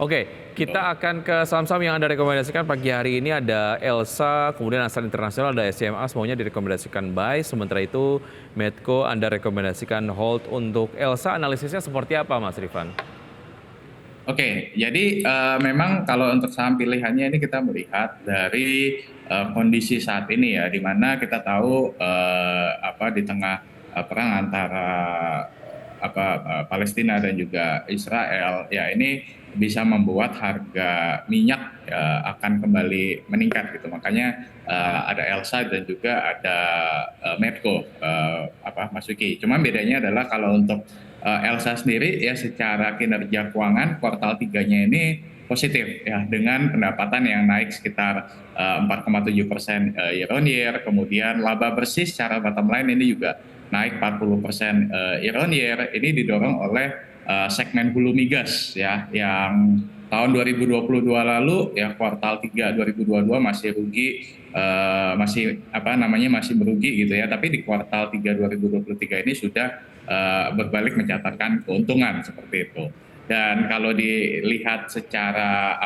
Oke, Betul. kita akan ke saham-saham yang Anda rekomendasikan pagi hari ini. Ada Elsa, kemudian Astra Internasional, ada SCMA, semuanya direkomendasikan buy. Sementara itu Medco Anda rekomendasikan hold. Untuk Elsa, analisisnya seperti apa Mas Rifan? Oke, jadi memang kalau untuk saham pilihannya ini kita melihat dari kondisi saat ini ya, di mana kita tahu apa di tengah perang antara Palestina dan juga Israel, ya ini bisa membuat harga minyak akan kembali meningkat gitu. Makanya ada Elsa dan juga ada Medco, Mas Wiki. Cuman bedanya adalah kalau untuk Elsa sendiri ya secara kinerja keuangan kuartal 3-nya ini positif ya dengan pendapatan yang naik sekitar 4,7% year on year, kemudian laba bersih secara bottom line ini juga naik 40% year on year. Ini didorong oleh segmen hulu migas ya yang tahun 2022 lalu ya kuartal 3 2022 masih rugi, masih merugi gitu ya, tapi di kuartal 3 2023 ini sudah berbalik mencatatkan keuntungan seperti itu. Dan kalau dilihat secara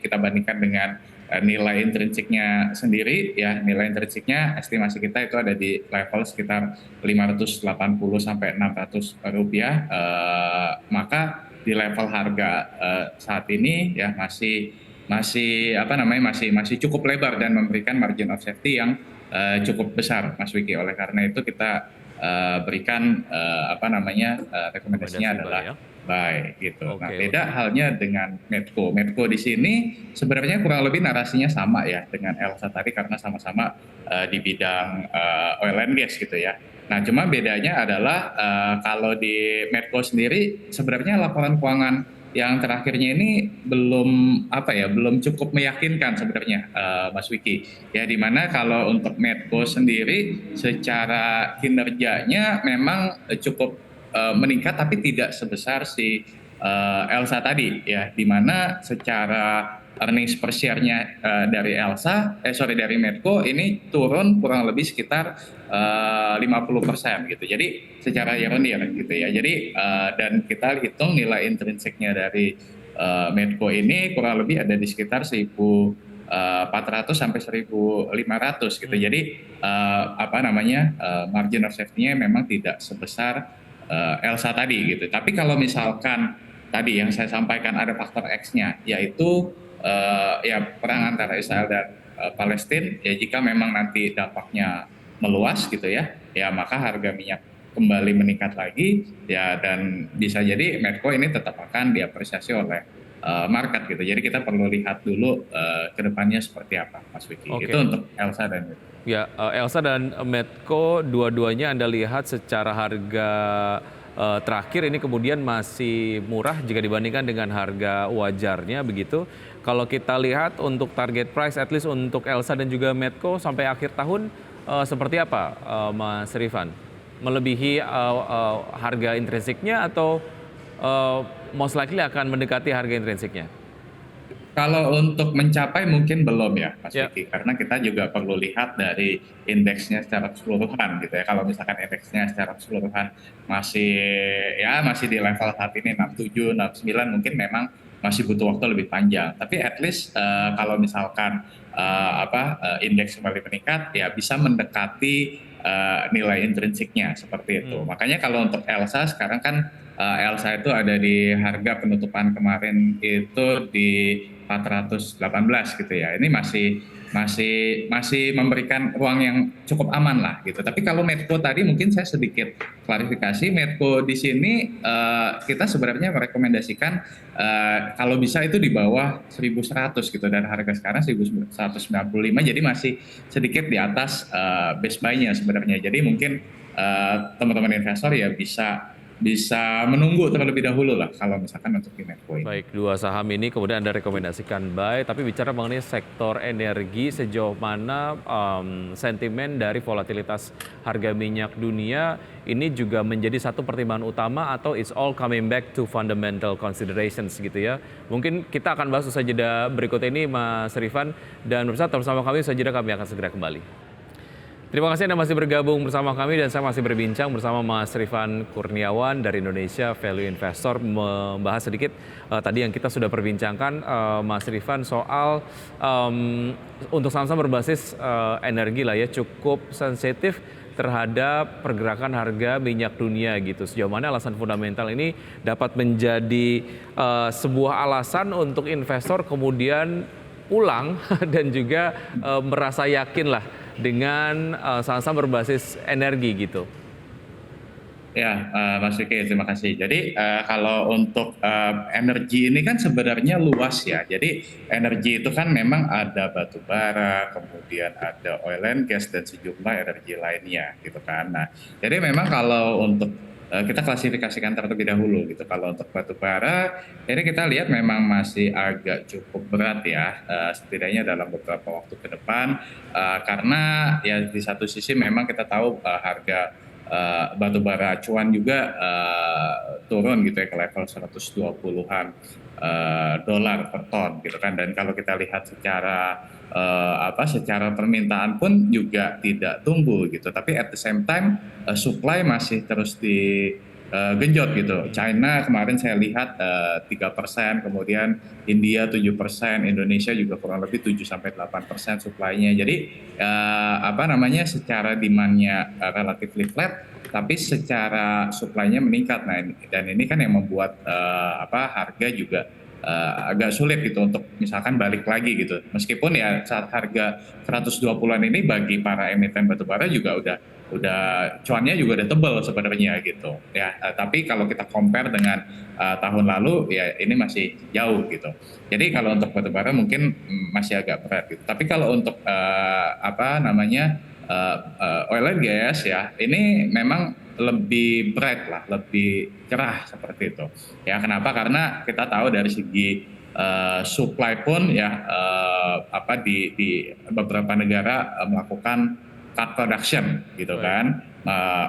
kita bandingkan dengan nilai intrinsiknya sendiri ya, nilai intrinsiknya estimasi kita itu ada di level sekitar 580 sampai 600 rupiah, maka di level harga saat ini ya masih cukup lebar dan memberikan margin of safety yang cukup besar Mas Wiki. Oleh karena itu kita berikan rekomendasinya Rekomendasi buy adalah ya? buy gitu. Nah, Oke, beda oke. halnya dengan Medco. Medco di sini sebenarnya kurang lebih narasinya sama ya dengan Elsa tadi karena sama-sama di bidang oil and gas gitu ya. Nah, cuma bedanya adalah kalau di Medco sendiri sebenarnya laporan keuangan yang terakhirnya ini belum cukup meyakinkan sebenarnya Mas Wiki. Ya, di mana kalau untuk Medco sendiri secara kinerjanya memang cukup meningkat tapi tidak sebesar si Elsa tadi ya, di mana secara earnings per share-nya dari Medco ini turun kurang lebih sekitar 50% gitu. Jadi secara year on year gitu ya. Jadi dan kita hitung nilai intrinsiknya dari Medco ini kurang lebih ada di sekitar 1.400 sampai 1.500 gitu. Hmm. Jadi margin of safety-nya memang tidak sebesar Elsa tadi gitu. Tapi kalau misalkan tadi yang saya sampaikan ada faktor X-nya, yaitu ya perang antara Israel dan Palestina, ya jika memang nanti dampaknya meluas gitu ya maka harga minyak kembali meningkat lagi ya, dan bisa jadi Medco ini tetap akan diapresiasi oleh market gitu. Jadi kita perlu lihat dulu ke depannya seperti apa Mas Wiki. Itu Oke. untuk Elsa dan Medco. Ya, Elsa dan Medco dua-duanya Anda lihat secara harga terakhir ini kemudian masih murah jika dibandingkan dengan harga wajarnya begitu. Kalau kita lihat untuk target price at least untuk Elsa dan juga Medco sampai akhir tahun seperti apa Mas Rifan? Melebihi harga intrinsiknya atau most likely akan mendekati harga intrinsiknya? Kalau untuk mencapai mungkin belum ya Mas Ya. Vicky, karena kita juga perlu lihat dari indeksnya secara keseluruhan gitu ya. Kalau misalkan indeksnya secara keseluruhan masih di level saat ini 67, 69, mungkin memang masih butuh waktu lebih panjang. Tapi at least kalau misalkan indeks kembali meningkat ya bisa mendekati nilai intrinsiknya seperti itu. Hmm. Makanya kalau untuk Elsa sekarang kan Elsa itu ada di harga penutupan kemarin itu di 418 gitu ya. Ini masih memberikan ruang yang cukup aman lah gitu. Tapi kalau Medco tadi mungkin saya sedikit klarifikasi. Medco di sini kita sebenarnya merekomendasikan kalau bisa itu di bawah 1.100 gitu, dan harga sekarang 1.195, jadi masih sedikit di atas base buy-nya sebenarnya. Jadi mungkin teman-teman investor ya bisa menunggu terlebih dahulu lah kalau misalkan untuk di Medco ini. Baik, dua saham ini kemudian Anda rekomendasikan buy, tapi bicara mengenai sektor energi, sejauh mana sentimen dari volatilitas harga minyak dunia ini juga menjadi satu pertimbangan utama atau it's all coming back to fundamental considerations gitu ya. Mungkin kita akan bahas usai jeda berikut ini Mas Rifan, dan bersama kami usai jeda kami akan segera kembali. Terima kasih Anda masih bergabung bersama kami dan saya masih berbincang bersama Mas Rifan Kurniawan dari Indonesia Value Investor membahas sedikit tadi yang kita sudah perbincangkan Mas Rifan soal untuk saham-saham berbasis energi lah ya cukup sensitif terhadap pergerakan harga minyak dunia gitu. Sejauh mana alasan fundamental ini dapat menjadi sebuah alasan untuk investor kemudian pulang dan juga merasa yakin lah dengan saham-saham berbasis energi gitu. Ya, Mas Vicky, terima kasih. Jadi kalau untuk energi ini kan sebenarnya luas ya. Jadi energi itu kan memang ada batu bara, kemudian ada oil and gas dan sejumlah energi lainnya, gitu kan. Nah, jadi memang kalau untuk kita klasifikasikan terlebih dahulu gitu. Kalau untuk batu bara, ini kita lihat memang masih agak cukup berat ya, setidaknya dalam beberapa waktu ke depan, karena ya di satu sisi memang kita tahu harga batu bara acuan juga turun gitu ya ke level 120-an dolar per ton gitu kan. Dan kalau kita lihat secara permintaan pun juga tidak tumbuh gitu, tapi at the same time supply masih terus genjot gitu. China kemarin saya lihat 3%, kemudian India 7%, Indonesia juga kurang lebih 7-8% supply-nya. Jadi secara demand-nya relatively flat, tapi secara supply-nya meningkat. Nah, dan ini kan yang membuat harga juga agak sulit gitu untuk misalkan balik lagi gitu. Meskipun ya saat harga 120-an ini bagi para emiten batubara juga udah cuannya juga udah tebal sebenarnya gitu ya. Tapi kalau kita compare dengan tahun lalu ya ini masih jauh gitu. Jadi kalau untuk batubara mungkin masih agak berat gitu. Tapi kalau untuk oil and gas ya ini memang lebih bright lah, lebih cerah seperti itu. Ya kenapa? Karena kita tahu dari segi supply pun ya di beberapa negara melakukan cut production gitu kan.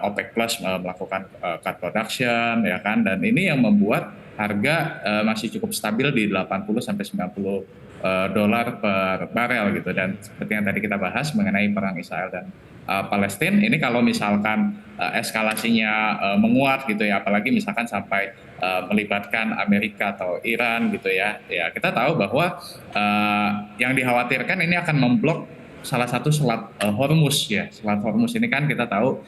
OPEC Plus melakukan cut production ya kan, dan ini yang membuat harga masih cukup stabil di 80 sampai 90 dolar per barel gitu. Dan seperti yang tadi kita bahas mengenai perang Israel dan Palestina ini, kalau misalkan eskalasinya menguat gitu ya, apalagi misalkan sampai melibatkan Amerika atau Iran gitu ya, ya kita tahu bahwa yang dikhawatirkan ini akan memblok salah satu selat Hormuz ya. Selat Hormuz ini kan kita tahu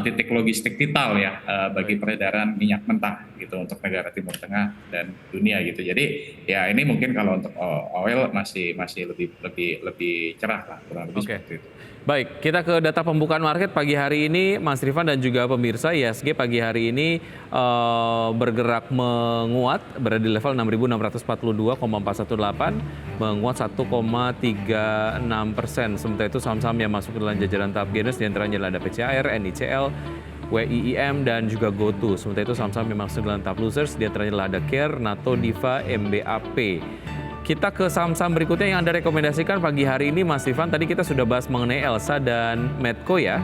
titik logistik vital ya bagi peredaran minyak mentah gitu untuk negara Timur Tengah dan dunia gitu. Jadi ya ini mungkin kalau untuk oil masih lebih cerah lah, kurang lebih seperti itu. Baik, kita ke data pembukaan market pagi hari ini, Mas Rifan dan juga pemirsa. IHSG pagi hari ini bergerak menguat, berada di level 6.642,418, menguat 1,36%. Sementara itu saham-saham yang masuk dalam jajaran tahap gainers diantaranya ada PCAR, NICL, WIIM, dan juga GoTo. Sementara itu saham-saham yang masuk dalam tahap losers diantaranya ada Care, NATO, Diva, MBAP. Kita ke saham-saham berikutnya yang Anda rekomendasikan pagi hari ini, Mas Rifan. Tadi kita sudah bahas mengenai Elsa dan Medco ya.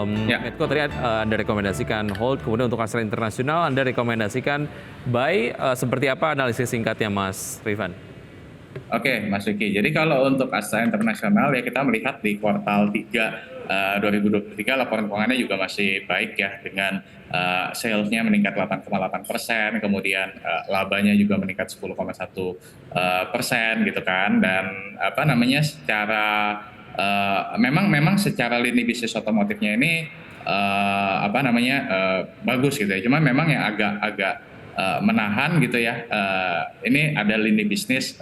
Medco tadi Anda rekomendasikan hold, kemudian untuk Astra Internasional Anda rekomendasikan buy. Seperti apa analisis singkatnya, Mas Rifan? Oke, Mas Vicky. Jadi kalau untuk Astra Internasional ya kita melihat di kuartal 3 2023 laporan keuangannya juga masih baik ya, dengan sales-nya meningkat 8,8%, kemudian labanya juga meningkat 10,1% gitu kan. Dan memang secara lini bisnis otomotifnya ini bagus gitu ya. Cuma memang yang agak menahan gitu ya. Ini ada lini bisnis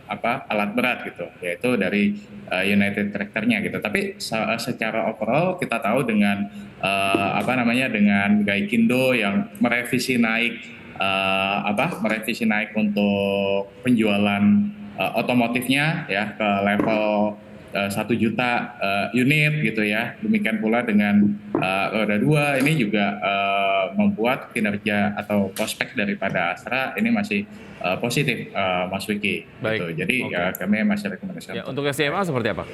alat berat gitu, yaitu dari United Tractor-nya gitu. Tapi secara overall kita tahu dengan dengan Gaikindo yang merevisi naik untuk penjualan otomotifnya ya ke level 1 juta unit gitu ya. Demikian pula dengan roda 2 ini juga membuat kinerja atau prospek daripada Astra ini masih positif, Mas Wiki. Gitu. Jadi ya kami masih rekomendasikan. Ya, untuk SMA seperti apa?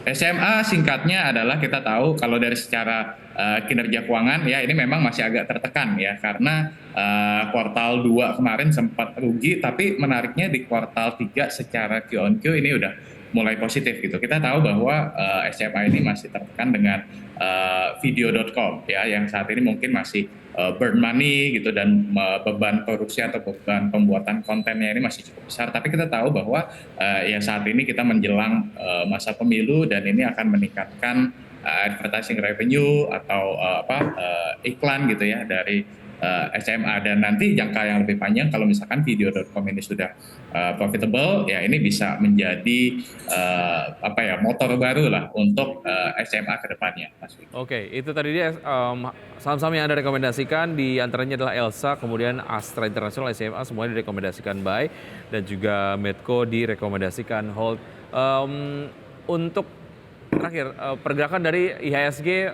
SMA singkatnya adalah kita tahu kalau dari secara kinerja keuangan ya ini memang masih agak tertekan ya, karena kuartal 2 kemarin sempat rugi, tapi menariknya di kuartal 3 secara Q on Q ini udah mulai positif gitu. Kita tahu bahwa SMA ini masih tertekan dengan video.com ya, yang saat ini mungkin masih burn money gitu, dan beban produksi atau beban pembuatan kontennya ini masih cukup besar. Tapi kita tahu bahwa ya saat ini kita menjelang masa pemilu, dan ini akan meningkatkan advertising revenue atau iklan gitu ya dari SMA. Dan nanti jangka yang lebih panjang, kalau misalkan video.com ini sudah profitable, ya ini bisa menjadi motor baru lah untuk SMA ke depannya, Mas Wiki. Oke, itu tadi dia saham-saham yang Anda rekomendasikan, di antaranya adalah Elsa, kemudian Astra International, SMA, semuanya direkomendasikan buy, dan juga Medco direkomendasikan hold. Untuk terakhir, pergerakan dari IHSG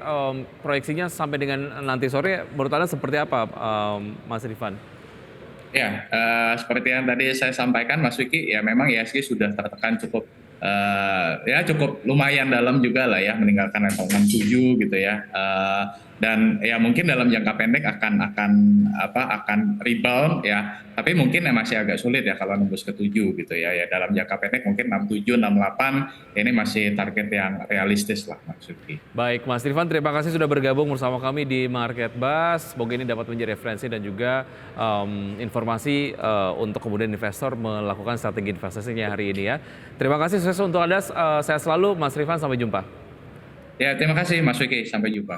proyeksinya sampai dengan nanti sore, menurut Anda seperti apa, Mas Rifan? Ya, seperti yang tadi saya sampaikan, Mas Wiki, ya memang IHSG sudah tertekan cukup cukup lumayan dalam juga lah ya, meninggalkan level 67 gitu ya. Dan ya mungkin dalam jangka pendek akan rebound ya, tapi mungkin masih agak sulit ya kalau nembus ke 7 gitu ya. Ya dalam jangka pendek mungkin 67, 68 ini masih target yang realistis lah, Mas Wiki. Baik, Mas Rifan, terima kasih sudah bergabung bersama kami di Market Buzz. Semoga ini dapat menjadi referensi dan juga informasi untuk kemudian investor melakukan strategi investasinya hari ini ya. Terima kasih, sukses untuk Anda. Sehat selalu, Mas Rifan. Sampai jumpa. Ya, terima kasih Mas Wiki. Sampai jumpa.